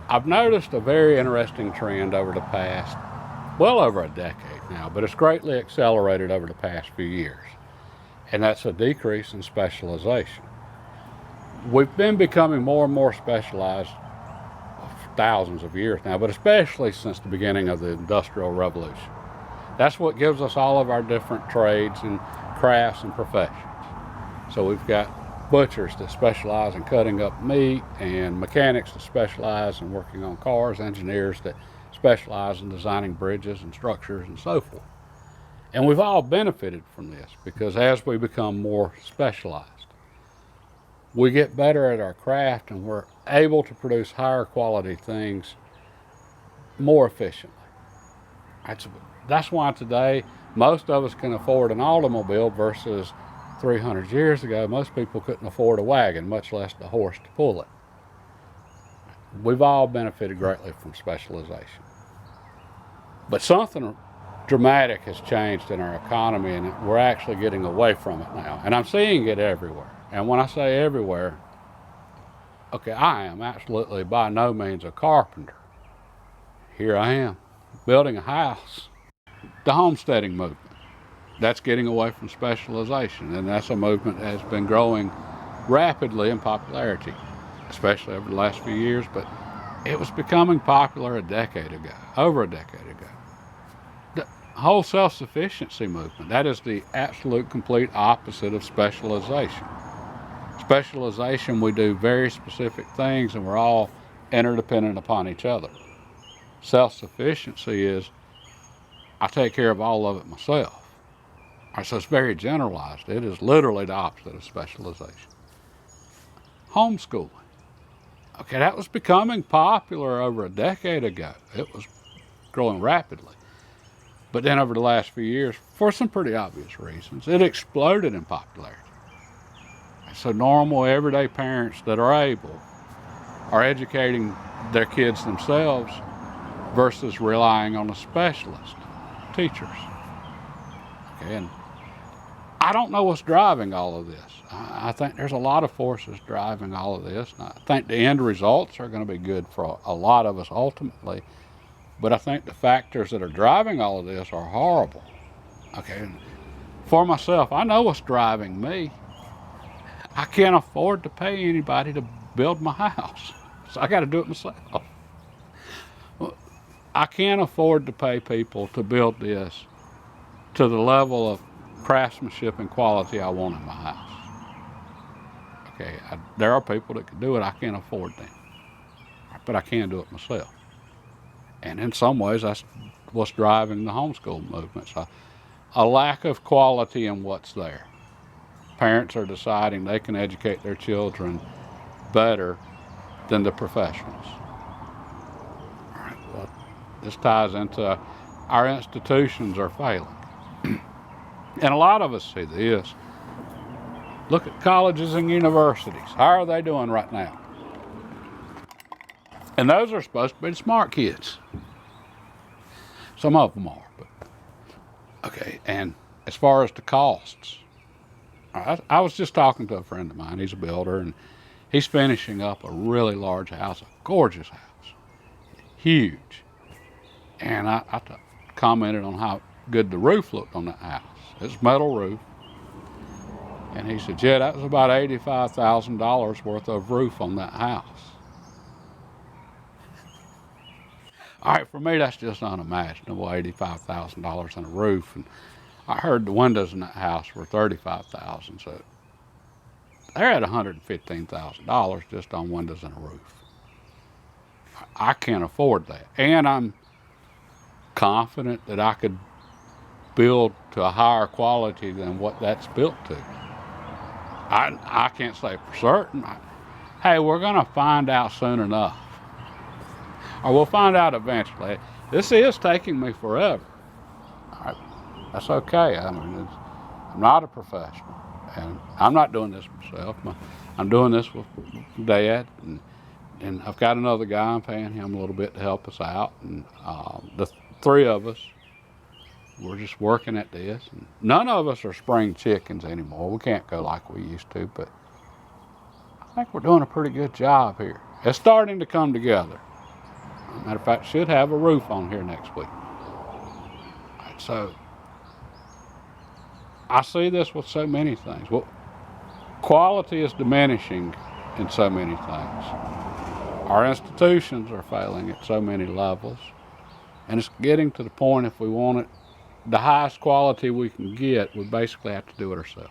I've noticed a very interesting trend over the past, well over a decade now, but it's greatly accelerated over the past few years, and that's a decrease in specialization. We've been becoming more and more specialized for thousands of years now, but especially since the beginning of the Industrial Revolution. That's what gives us all of our different trades and crafts and professions. So we've got butchers that specialize in cutting up meat, and mechanics that specialize in working on cars, engineers that specialize in designing bridges and structures and so forth. And we've all benefited from this because as we become more specialized, we get better at our craft and we're able to produce higher quality things more efficiently. That's, that's why today most of us can afford an automobile versus 300 years ago, most people couldn't afford a wagon, much less the horse to pull it. We've all benefited greatly from specialization. But something dramatic has changed in our economy, and we're actually getting away from it now. And I'm seeing it everywhere. And when I say everywhere, okay, I am absolutely by no means a carpenter. Here I am, building a house. The homesteading movement, that's getting away from specialization, and that's a movement that has been growing rapidly in popularity, especially over the last few years, but it was becoming popular a decade ago, over a decade ago. The whole self-sufficiency movement, that is the absolute complete opposite of specialization. Specialization, we do very specific things and we're all interdependent upon each other. Self-sufficiency is, I take care of all of it myself. All right, so it's very generalized. It is literally the opposite of specialization. Homeschooling. Okay, that was becoming popular over a decade ago. It was growing rapidly. But then over the last few years, for some pretty obvious reasons, it exploded in popularity. So normal, everyday parents that are able are educating their kids themselves versus relying on a specialist, teachers. Okay, and I don't know what's driving all of this. I think there's a lot of forces driving all of this. And I think the end results are going to be good for a lot of us ultimately. But I think the factors that are driving all of this are horrible. Okay, and for myself, I know what's driving me. I can't afford to pay anybody to build my house, so I got to do it myself. I can't afford to pay people to build this to the level of craftsmanship and quality I want in my house. Okay, there are people that can do it. I can't afford them, but I can do it myself. And in some ways, that's what's driving the homeschool movement. So a lack of quality in what's there. Parents are deciding they can educate their children better than the professionals. All right, well, this ties into our institutions are failing. And a lot of us see this. Look at colleges and universities. How are they doing right now? And those are supposed to be the smart kids. Some of them are, but okay. And as far as the costs, I was just talking to a friend of mine. He's a builder, and he's finishing up a really large house, a gorgeous house, huge. And I commented on how good the roof looked on that house. It's a metal roof. And he said, yeah, that was about $85,000 worth of roof on that house. All right, for me, that's just unimaginable, $85,000 on a roof. And I heard the windows in that house were $35,000, so they're at $115,000 just on windows and a roof. I can't afford that. And I'm confident that I could build to a higher quality than what that's built to. I can't say for certain. Hey, we're going to find out soon enough. Or we'll find out eventually. This is taking me forever. All right, that's okay. I mean, I'm not a professional. And I'm not doing this myself. I'm doing this with Dad. And I've got another guy. I'm paying him a little bit to help us out. And the three of us, we're just working at this. And none of us are spring chickens anymore. We can't go like we used to. But I think we're doing a pretty good job here. It's starting to come together. Matter of fact, should have a roof on here next week. Right, so I see this with so many things. Well, quality is diminishing in so many things. Our institutions are failing at so many levels. And it's getting to the point, if we want it, the highest quality we can get, we basically have to do it ourselves.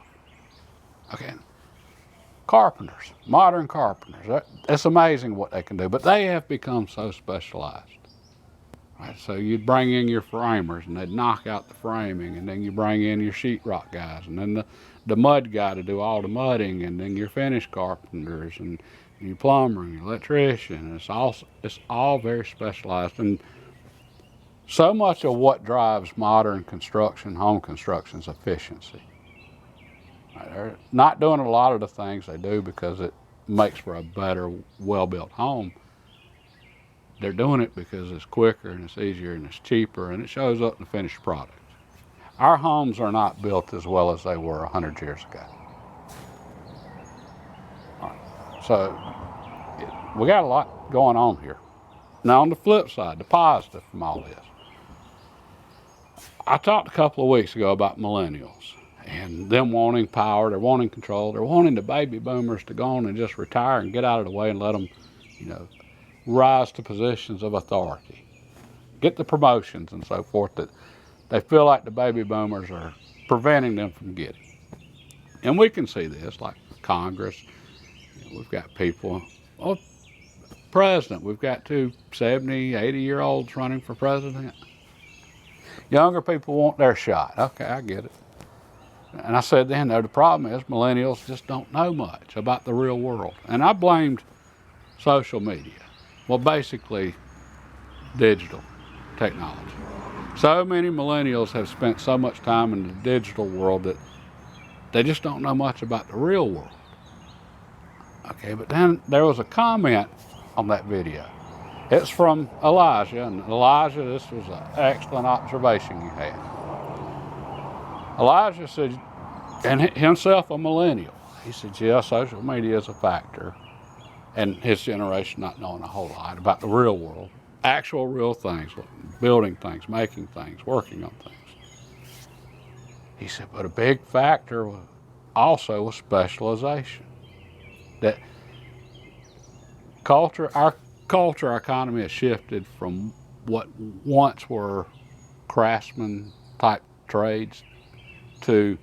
Okay. Carpenters, modern carpenters, it's amazing what they can do, but they have become so specialized. Right, so you'd bring in your framers and they'd knock out the framing, and then you bring in your sheetrock guys, and then the mud guy to do all the mudding, and then your finish carpenters and your plumber and your electrician. It's all very specialized, and so much of what drives modern construction, home construction, is efficiency. Right, they're not doing a lot of the things they do because it makes for a better, well-built home. They're doing it because it's quicker and it's easier and it's cheaper, and it shows up in the finished product. Our homes are not built as well as they were 100 years ago. All right. So we got a lot going on here. Now, on the flip side, the positive from all this, I talked a couple of weeks ago about millennials and them wanting power, they're wanting control, they're wanting the baby boomers to go on and just retire and get out of the way and let them, rise to positions of authority, get the promotions and so forth that they feel like the baby boomers are preventing them from getting. And we can see this, like Congress. We've got people, president, we've got 2 70, 80-year-olds running for president. Younger people want their shot. Okay, I get it. And I said then, the problem is millennials just don't know much about the real world. And I blamed social media. Well, basically, digital technology. So many millennials have spent so much time in the digital world that they just don't know much about the real world. Okay, but then there was a comment on that video. It's from Elijah, and Elijah, this was an excellent observation you had. Elijah said, and himself a millennial, he said, yeah, social media is a factor, and his generation not knowing a whole lot about the real world, actual real things, building things, making things, working on things. He said, but a big factor also was specialization. That our economy has shifted from what once were craftsman type trades to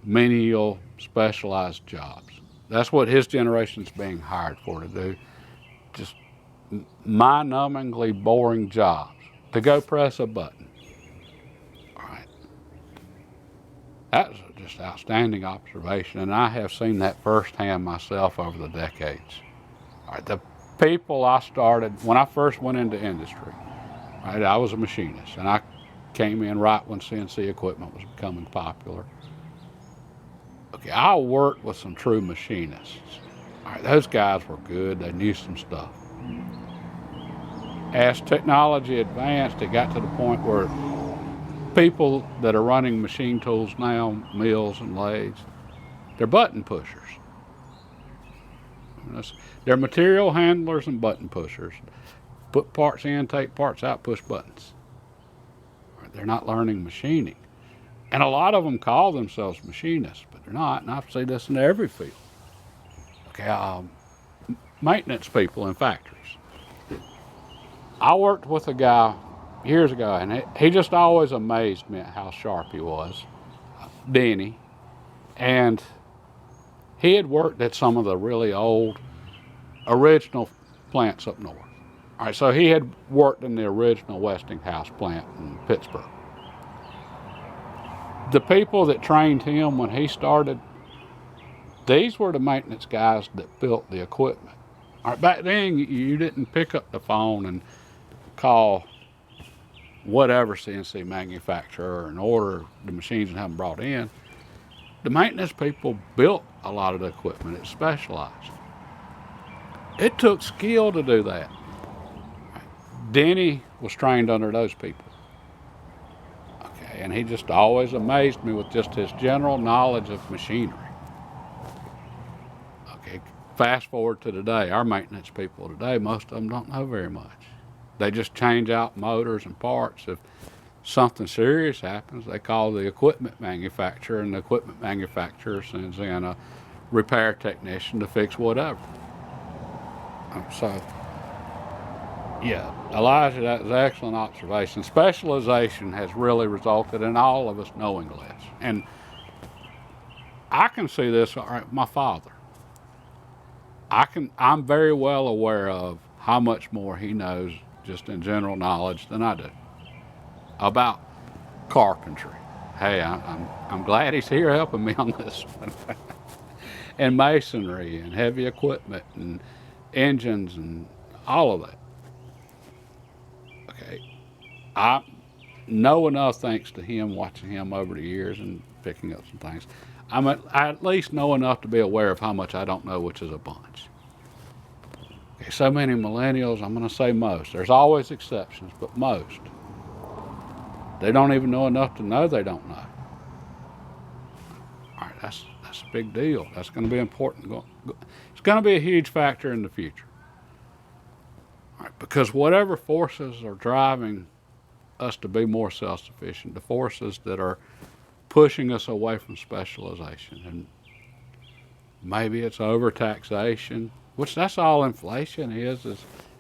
menial specialized jobs. That's what his generation's being hired for to do. Just mind-numbingly boring jobs. To go press a button. All right. That's just outstanding observation, and I have seen that firsthand myself over the decades. All right. The people I started, when I first went into industry, right, I was a machinist, and I came in right when CNC equipment was becoming popular. Okay, I worked with some true machinists. All right, those guys were good. They knew some stuff. As technology advanced, it got to the point where people that are running machine tools now, mills and lathes, they're button pushers. They're material handlers and button pushers. Put parts in, take parts out, push buttons. Right, they're not learning machining. And a lot of them call themselves machinists, but they're not, and I see this in every field. Okay, maintenance people in factories. I worked with a guy years ago, and he just always amazed me at how sharp he was, Denny. And he had worked at some of the really old, original plants up north. All right, so he had worked in the original Westinghouse plant in Pittsburgh. The people that trained him when he started, these were the maintenance guys that built the equipment. All right, back then, you didn't pick up the phone and call whatever CNC manufacturer and order the machines and have them brought in. The maintenance people built a lot of the equipment. It's specialized. It took skill to do that. Denny was trained under those people. Okay, and he just always amazed me with just his general knowledge of machinery. Okay, fast forward to today, our maintenance people today, most of them don't know very much. They just change out motors and parts. If something serious happens, they call the equipment manufacturer, and the equipment manufacturer sends in a repair technician to fix whatever. So, yeah, Elijah, that was an excellent observation. Specialization has really resulted in all of us knowing less. And I can see this, all right, my father. I'm very well aware of how much more he knows just in general knowledge than I do about carpentry. Hey, I'm glad he's here helping me on this one. And masonry and heavy equipment and engines and all of that. Okay, I know enough thanks to him, watching him over the years and picking up some things. I at least know enough to be aware of how much I don't know, which is a bunch. Okay, so many millennials, I'm going to say most. There's always exceptions, but most. They don't even know enough to know they don't know. All right, that's a big deal. That's going to be important. It's going to be a huge factor in the future. All right, because whatever forces are driving us to be more self-sufficient, the forces that are pushing us away from specialization, and maybe it's overtaxation, which that's all inflation is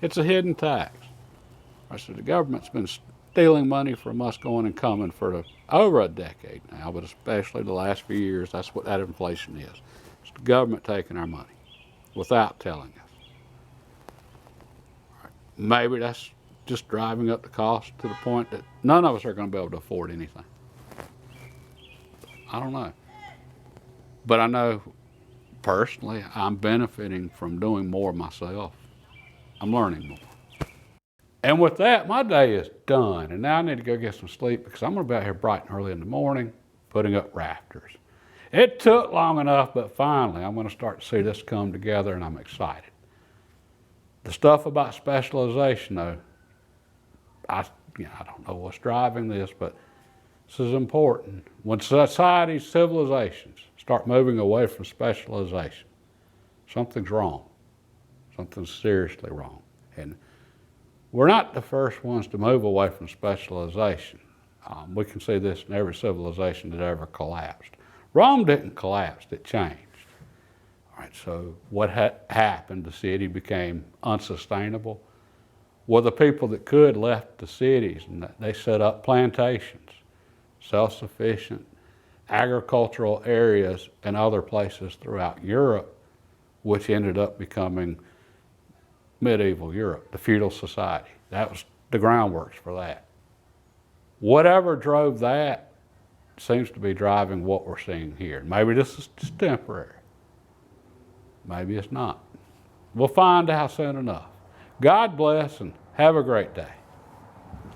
it's a hidden tax. Right, so the government's been stealing money from us going and coming for over a decade now, but especially the last few years, that's what that inflation is. It's the government taking our money without telling us. Right. Maybe that's just driving up the cost to the point that none of us are going to be able to afford anything. I don't know. But I know personally I'm benefiting from doing more myself. I'm learning more. And with that, my day is done. And now I need to go get some sleep because I'm going to be out here bright and early in the morning putting up rafters. It took long enough, but finally I'm going to start to see this come together, and I'm excited. The stuff about specialization, though, I don't know what's driving this, but this is important. When societies, civilizations start moving away from specialization, something's wrong. Something's seriously wrong. And we're not the first ones to move away from specialization. We can see this in every civilization that ever collapsed. Rome didn't collapse, it changed. All right, so what happened? The city became unsustainable. Well, the people that could left the cities, and they set up plantations, self-sufficient agricultural areas and other places throughout Europe, which ended up becoming medieval Europe, the feudal society. That was the groundworks for that. Whatever drove that seems to be driving what we're seeing here. Maybe this is just temporary. Maybe it's not. We'll find out soon enough. God bless and have a great day.